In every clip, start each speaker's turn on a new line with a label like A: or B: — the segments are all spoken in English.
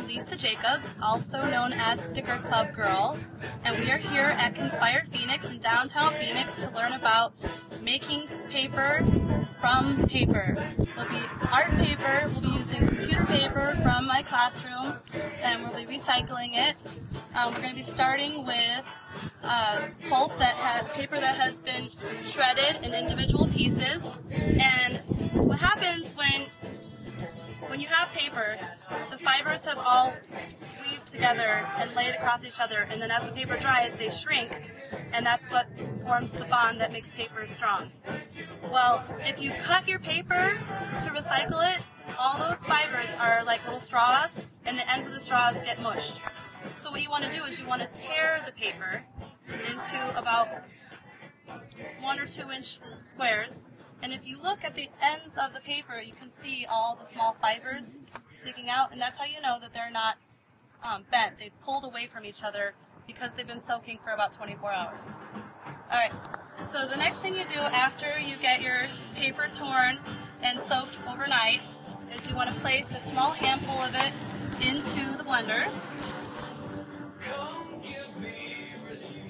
A: Lisa Jacobs, also known as Sticker Club Girl, and we are here at Conspire Phoenix in downtown Phoenix to learn about making paper from paper. It'll be art paper. We'll be using computer paper from my classroom, and we'll be recycling it. We're going to be starting with paper that has been shredded in individual pieces. And what happens when you have paper, the fibers have all weaved together and laid across each other, and then as the paper dries, they shrink, and that's what forms the bond that makes paper strong. Well, if you cut your paper to recycle it, all those fibers are like little straws, and the ends of the straws get mushed. So what you want to do is you want to tear the paper into about 1 or 2 inch squares. And if you look at the ends of the paper, you can see all the small fibers sticking out, and that's how you know that they're not bent. They've pulled away from each other because they've been soaking for about 24 hours. Alright, so the next thing you do after you get your paper torn and soaked overnight is you want to place a small handful of it into the blender.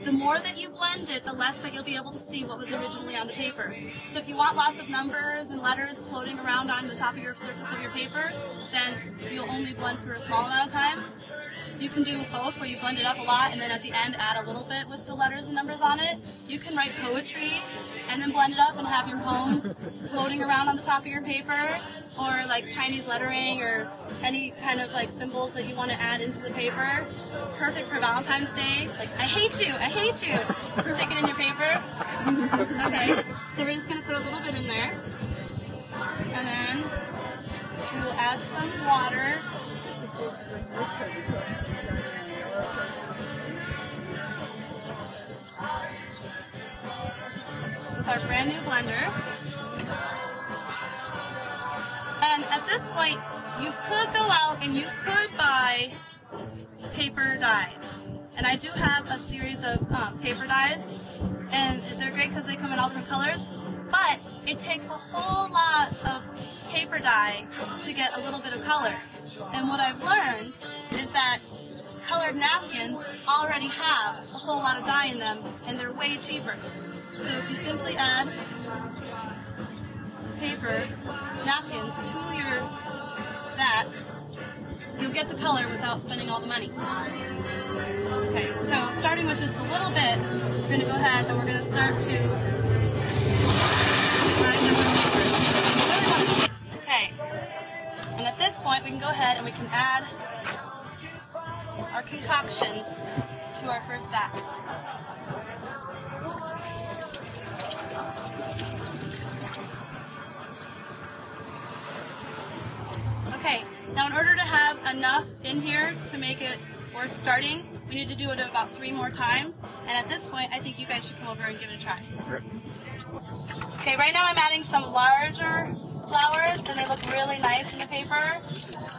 A: The more that you blend it, the less that you'll be able to see what was originally on the paper. So if you want lots of numbers and letters floating around on the top of your surface of your paper, then you'll only blend for a small amount of time. You can do both, where you blend it up a lot and then at the end add a little bit with the letters and numbers on it. You can write poetry and then blend it up and have your poem floating around on the top of your paper, or like Chinese lettering or any kind of like symbols that you want to add into the paper. Perfect for Valentine's Day. Like, I hate you, I hate you. Stick it in your paper. Okay, so we're just going to put a little bit in there. And then we will add some water. With our brand new blender. And at this point, you could go out and you could buy paper dye. And I do have a series of paper dyes, and they're great because they come in all different colors, but it takes a whole lot of paper dye to get a little bit of color. And what I've learned is that colored napkins already have a whole lot of dye in them, and they're way cheaper. So if you simply add paper napkins to your vat, you'll get the color without spending all the money. Okay, so starting with just a little bit, we're going to go ahead and we're going to start to grind up our paper. Okay, and at this point we can go ahead and we can add our concoction to our first vat. Okay, now in order to have enough in here to make it worth starting, we need to do it about 3 more times. And at this point, I think you guys should come over and give it a try. Okay, right now I'm adding some larger flowers, and they look really nice in the paper.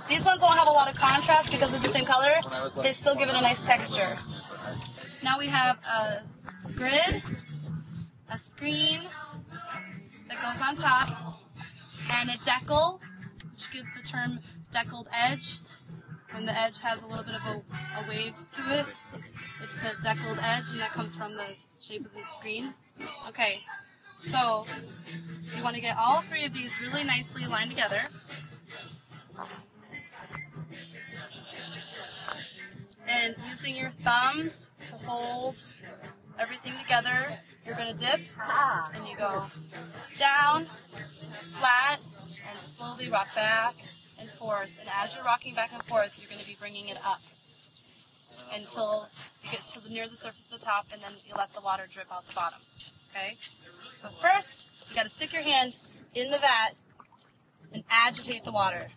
A: These ones won't have a lot of contrast because of the same color. They still give it a nice texture. Now we have a grid, a screen that goes on top, and a decal, which gives the term deckled edge. When the edge has a little bit of a wave to it, it's the deckled edge, and that comes from the shape of the screen. Okay, so you want to get all 3 of these really nicely aligned together. And using your thumbs to hold everything together, you're going to dip, and you go down, flat, and slowly rock back and forth. And as you're rocking back and forth, you're going to be bringing it up until you get to near the surface of the top, and then you let the water drip out the bottom. Okay? But first, you got to stick your hand in the vat and agitate the water.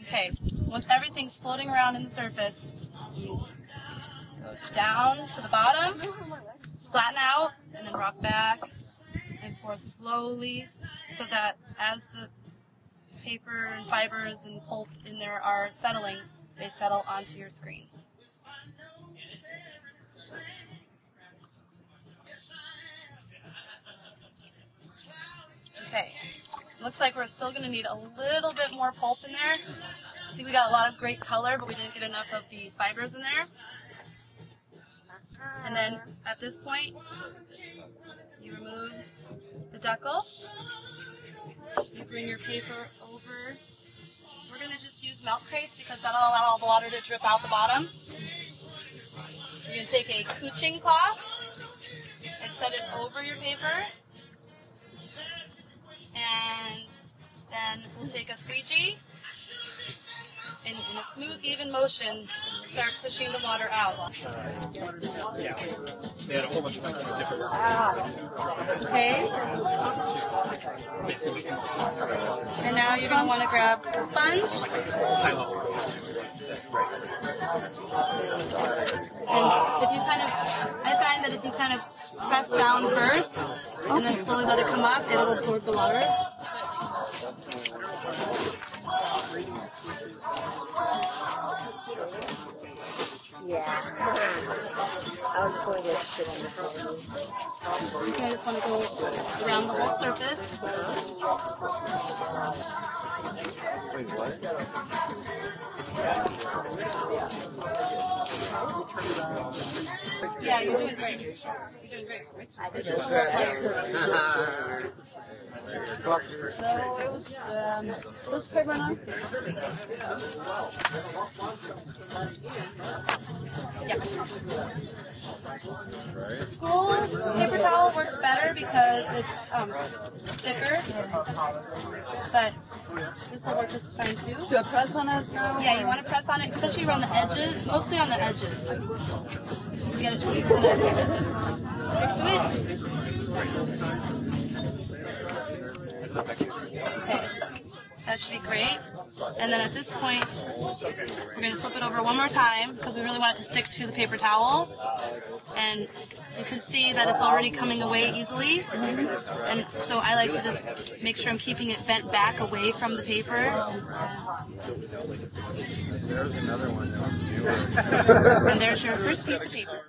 A: Okay, once everything's floating around in the surface, you go down to the bottom, flatten out, and then rock back and forth slowly, so that as the paper and fibers and pulp in there are settling, they settle onto your screen. Looks like we're still going to need a little bit more pulp in there. I think we got a lot of great color, but we didn't get enough of the fibers in there. And then at this point, you remove the decal. You bring your paper over. We're going to just use milk crates because that'll allow all the water to drip out the bottom. You're going to take a couching cloth and set it over your paper. And then we'll take a squeegee and in a smooth, even motion, start pushing the water out.
B: Yeah, they had a whole bunch of different systems.
A: Okay. And now you're going to want to grab a sponge. And if you I find that if you kind of press down first and then slowly let it come up, it'll absorb the water.
C: Yeah. I was going to sit on the phone.
A: Okay, I just want to go around the whole surface.
B: Wait, what?
A: Yeah, you're doing great. You're doing great. It's just a little tired.
C: So, this paper now?
A: Yeah. School paper towel works better because it's thicker, but this will work just fine too.
C: Do I press on it now?
A: Yeah, you want to press on it, especially around the edges, mostly on the edges. So get it to kind of stick to it. Okay, that should be great. And then at this point, we're going to flip it over one more time because we really want it to stick to the paper towel. And you can see that it's already coming away easily. And so I like to just make sure I'm keeping it bent back away from the paper.
B: There's another one.
A: And there's your first piece of paper.